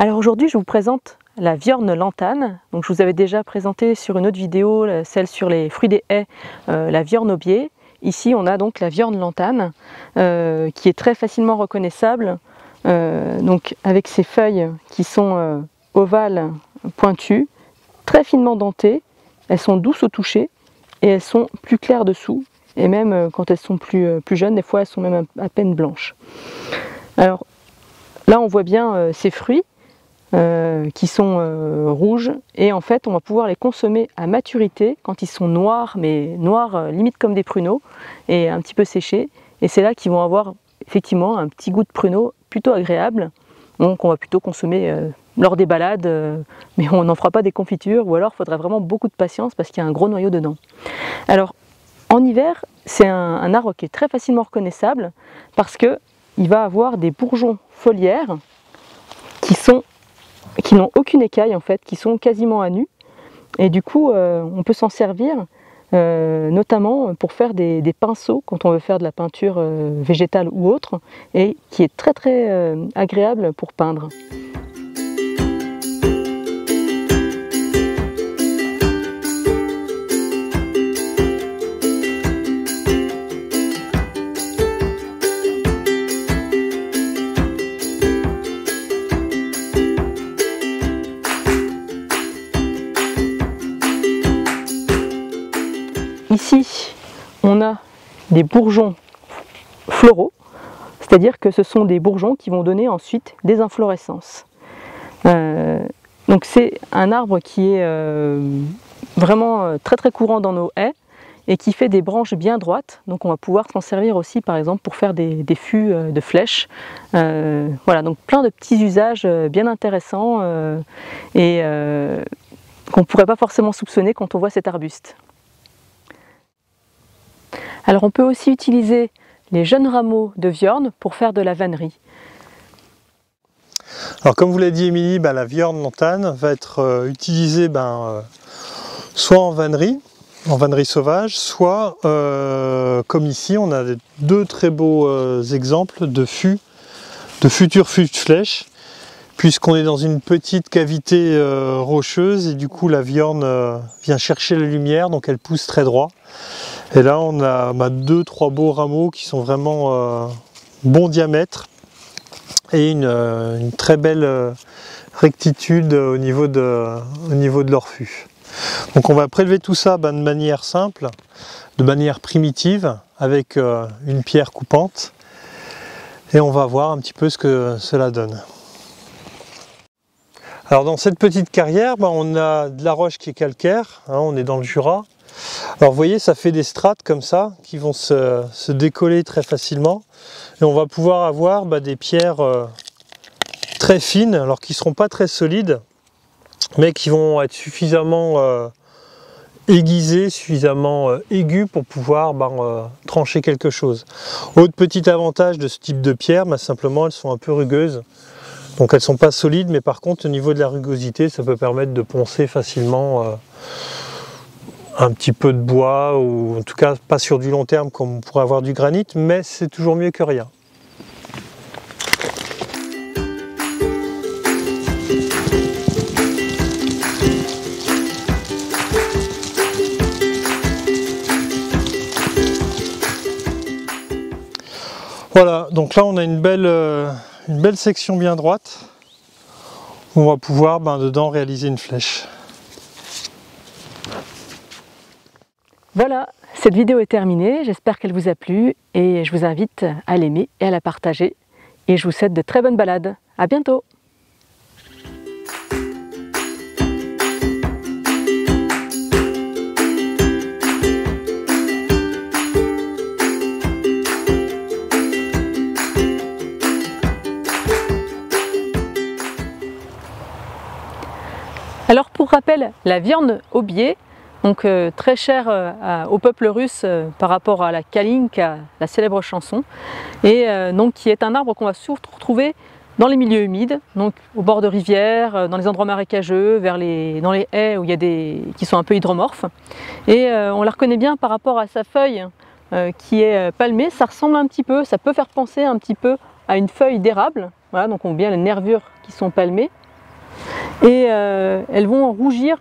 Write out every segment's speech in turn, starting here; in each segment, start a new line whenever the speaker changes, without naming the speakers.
Alors aujourd'hui, je vous présente la viorne lantane. Donc, je vous avais déjà présenté sur une autre vidéo, celle sur les fruits des haies, la viorne aubier. Ici, on a donc la viorne lantane qui est très facilement reconnaissable. Donc, avec ses feuilles qui sont ovales, pointues, très finement dentées. Elles sont douces au toucher et elles sont plus claires dessous. Et même quand elles sont plus jeunes, des fois elles sont même à peine blanches. Alors là, on voit bien ces fruits qui sont rouges, et en fait on va pouvoir les consommer à maturité quand ils sont noirs, mais noirs limite comme des pruneaux et un petit peu séchés, et c'est là qu'ils vont avoir effectivement un petit goût de pruneau plutôt agréable, donc on va plutôt consommer lors des balades, mais on n'en fera pas des confitures, ou alors il faudrait vraiment beaucoup de patience parce qu'il y a un gros noyau dedans. Alors en hiver, c'est un arbre qui est très facilement reconnaissable parce que il va avoir des bourgeons foliaires qui n'ont aucune écaille en fait, qui sont quasiment à nu, et du coup on peut s'en servir notamment pour faire des pinceaux quand on veut faire de la peinture végétale ou autre, et qui est très agréable pour peindre. Ici, on a des bourgeons floraux, c'est-à-dire que ce sont des bourgeons qui vont donner ensuite des inflorescences. Donc c'est un arbre qui est vraiment très courant dans nos haies et qui fait des branches bien droites. Donc on va pouvoir s'en servir aussi par exemple pour faire des fûts de flèches. Voilà, donc plein de petits usages bien intéressants et qu'on ne pourrait pas forcément soupçonner quand on voit cet arbuste. Alors on peut aussi utiliser les jeunes rameaux de viorne pour faire de la vannerie.
Alors comme vous l'a dit Émilie, la viorne lantane va être utilisée soit en vannerie sauvage, soit comme ici on a deux très beaux exemples de futurs fûts de flèches, puisqu'on est dans une petite cavité rocheuse et du coup la viorne vient chercher la lumière, donc elle pousse très droit. Et là on a deux, trois beaux rameaux qui sont vraiment bon diamètre et une très belle rectitude au niveau de leur fût. Donc on va prélever tout ça de manière simple, de manière primitive, avec une pierre coupante, et on va voir un petit peu ce que cela donne. Alors dans cette petite carrière, on a de la roche qui est calcaire, on est dans le Jura. Alors vous voyez, ça fait des strates comme ça qui vont se décoller très facilement, et on va pouvoir avoir des pierres très fines, alors qui ne seront pas très solides, mais qui vont être suffisamment aiguisées, suffisamment aiguës pour pouvoir trancher quelque chose. Autre petit avantage de ce type de pierre, simplement elles sont un peu rugueuses. Donc elles ne sont pas solides, mais par contre au niveau de la rugosité, ça peut permettre de poncer facilement un petit peu de bois, ou en tout cas pas sur du long terme comme on pourrait avoir du granit, mais c'est toujours mieux que rien. Voilà, donc là on a une belle section bien droite où on va pouvoir dedans réaliser une flèche.
Voilà, cette vidéo est terminée, j'espère qu'elle vous a plu et je vous invite à l'aimer et à la partager. Et je vous souhaite de très bonnes balades. À bientôt! Alors pour rappel, la viorne aubier, donc très chère au peuple russe par rapport à la Kalinka, la célèbre chanson, et donc qui est un arbre qu'on va surtout retrouver dans les milieux humides, donc au bord de rivières, dans les endroits marécageux, dans les haies où il y a qui sont un peu hydromorphes. Et on la reconnaît bien par rapport à sa feuille qui est palmée. Ça ressemble un petit peu, ça peut faire penser un petit peu à une feuille d'érable. Voilà, donc on voit bien les nervures qui sont palmées. et elles vont rougir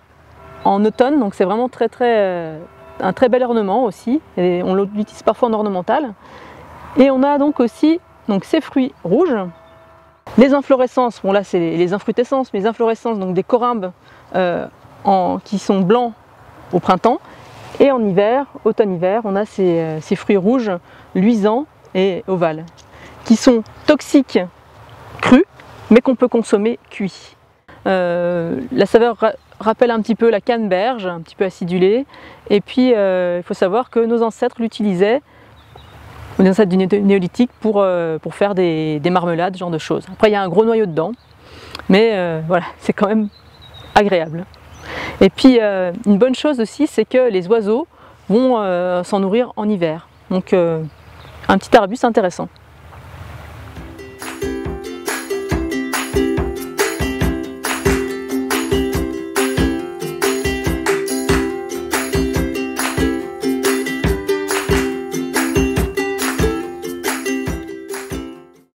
en automne, donc c'est vraiment un très bel ornement aussi, et on l'utilise parfois en ornemental. Et on a donc aussi ces fruits rouges. Les inflorescences, bon là c'est les infrutescences, mais les inflorescences, donc des corymbes qui sont blancs au printemps, et en hiver, automne-hiver, on a ces fruits rouges, luisants et ovales, qui sont toxiques crus, mais qu'on peut consommer cuit. La saveur rappelle un petit peu la canneberge, un petit peu acidulée, et puis il faut savoir que nos ancêtres l'utilisaient, les ancêtres du néolithique, pour faire des marmelades, ce genre de choses. Après il y a un gros noyau dedans, mais voilà, c'est quand même agréable. Et puis une bonne chose aussi, c'est que les oiseaux vont s'en nourrir en hiver, donc un petit arbuste intéressant.